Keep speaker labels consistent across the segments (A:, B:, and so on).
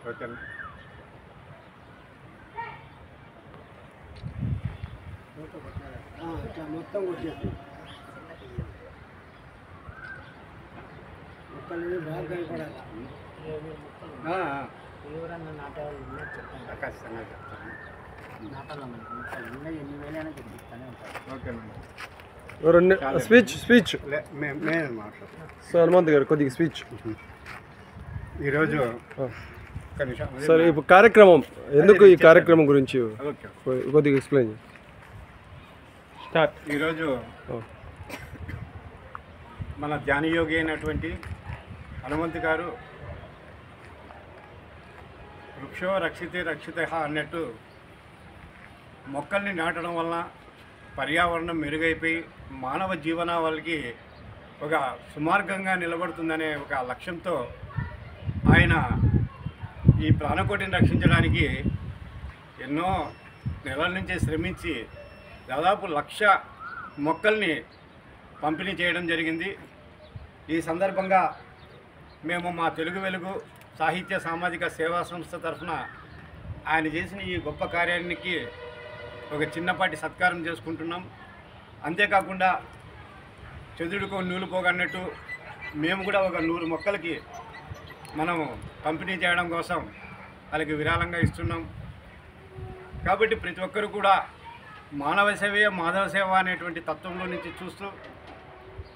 A: Okay
B: మొత్తం కొట్టేసి మొక్కలు బాగా కనపడాలి.
C: ఎవరన్నా నాటేవాళ్ళు ఉన్నాయి చెప్తాను,
A: ఖచ్చితంగా చెప్తాను.
C: నాటాలి మొక్కలు ఉన్నాయి, ఎన్ని వేలైనా చెప్తానే ఉంటారు.
A: ఓకేనండి.
D: స్పీచ్
A: మేము మాట్లాడతాం.
D: సో హనుమంత్ గారు కొద్దిగా స్పీచ్.
A: ఈరోజు ఒక్క నిమిషం.
D: సరే, ఇప్పుడు కార్యక్రమం ఎందుకు, ఈ కార్యక్రమం గురించి
A: ఓకే.
D: కొద్దిగా ఎక్స్ప్లెయిన్ చేయండి. స్టార్ట్.
A: ఈరోజు మన ధ్యానయోగి అయినటువంటి హనుమంత్ గారు వృక్షో రక్షితే రక్షిత అన్నట్టు మొక్కల్ని నాటడం వలన పర్యావరణం మెరుగైపోయి మానవ జీవనావళికి ఒక సుమార్గంగా నిలబడుతుందనే ఒక లక్ష్యంతో ఆయన ఈ ప్రాణకోటిని రక్షించడానికి ఎన్నో నెలల నుంచి శ్రమించి దాదాపు 1,00,000 మొక్కల్ని పంపిణీ చేయడం జరిగింది. ఈ సందర్భంగా మేము మా తెలుగు వెలుగు సాహిత్య సామాజిక సేవా సంస్థ తరఫున ఆయన చేసిన ఈ గొప్ప కార్యానికి ఒక చిన్నపాటి సత్కారం చేసుకుంటున్నాం. అంతేకాకుండా చెదుడుకో నూలు పోగన్నట్టు మేము కూడా ఒక 100 మొక్కలకి మనం పంపిణీ చేయడం కోసం వాళ్ళకి విరాళంగా ఇస్తున్నాం. కాబట్టి ప్రతి ఒక్కరు కూడా మానవ సేవే మాధవ సేవ అనేటువంటి తత్వంలో నుంచి చూస్తూ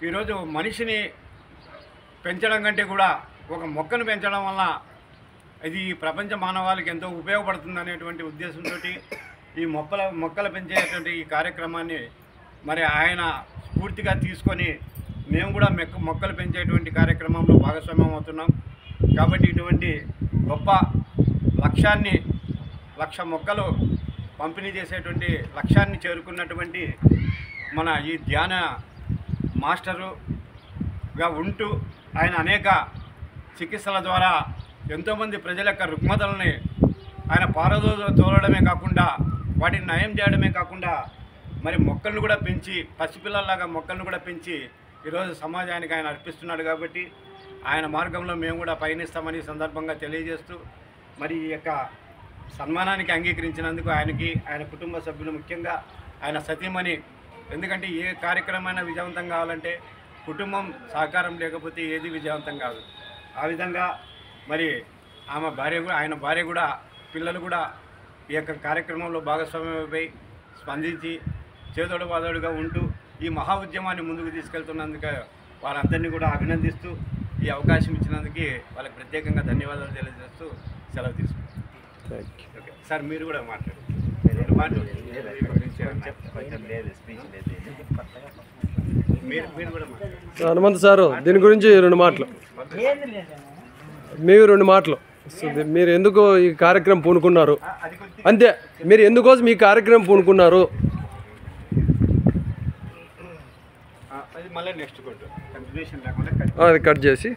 A: ఈరోజు మనిషిని పెంచడం కంటే కూడా ఒక మొక్కను పెంచడం వల్ల ఇది ప్రపంచ మానవాళికి ఎంతో ఉపయోగపడుతుంది అనేటువంటి ఉద్దేశంతో ఈ మొక్కలు పెంచేటువంటి ఈ కార్యక్రమాన్ని మరి ఆయన స్ఫూర్తిగా తీసుకొని మేము కూడా మొక్కలు పెంచేటువంటి కార్యక్రమంలో భాగస్వామ్యం అవుతున్నాం. కాబట్టి ఇటువంటి గొప్ప లక్ష్యాన్ని 1,00,000 మొక్కలు పంపిణీ చేసేటువంటి లక్ష్యాన్ని చేరుకున్నటువంటి మన ఈ ధ్యాన మాస్టరుగా ఉంటూ ఆయన అనేక చికిత్సల ద్వారా ఎంతోమంది ప్రజల యొక్క రుగ్మతల్ని ఆయన పారదోలడమే కాకుండా వాటిని నయం చేయడమే కాకుండా మరి మొక్కలను కూడా పెంచి పసిపిల్లల్లాగా మొక్కలను కూడా పెంచి ఈరోజు సమాజానికి ఆయన అర్పిస్తున్నాడు. కాబట్టి ఆయన మార్గంలో మేము కూడా పయనిస్తామని సందర్భంగా తెలియజేస్తూ మరి ఈ యొక్క సన్మానానికి అంగీకరించినందుకు ఆయనకి, ఆయన కుటుంబ సభ్యులు, ముఖ్యంగా ఆయన సతీమణి, ఎందుకంటే ఏ కార్యక్రమమైనా విజయవంతం కావాలంటే కుటుంబం సహకారం లేకపోతే ఏది విజయవంతం కాదు. ఆ విధంగా మరి ఆమె భార్య కూడా, ఆయన భార్య కూడా, పిల్లలు కూడా ఈ యొక్క కార్యక్రమంలో భాగస్వామ్యమై స్పందించి చేదోడు వాదోడుగా ఉంటూ ఈ మహా ఉద్యమాన్ని ముందుకు తీసుకెళ్తున్నందుకు వారందరినీ కూడా అభినందిస్తూ ఈ అవకాశం ఇచ్చినందుకు వాళ్ళకి ప్రత్యేకంగా ధన్యవాదాలు తెలియజేస్తూ సెలవు తీసుకుంటాం. ఓకే సార్, మీరు కూడా మాట్లాడండి. మీరు కూడా మాట్లాడండి.
D: హనుమంత్ సారు దీని గురించి 2 మాటలు, మీరు 2 మాటలు. మీరు ఎందుకు ఈ కార్యక్రమం పూనుకున్నారు, అంతే, మీరు ఎందుకోసం ఈ కార్యక్రమం పూనుకున్నారు?
A: అది మళ్ళీ నెక్స్ట్ కంటిన్యూషన్ లేకుండా
D: అది కట్ చేసి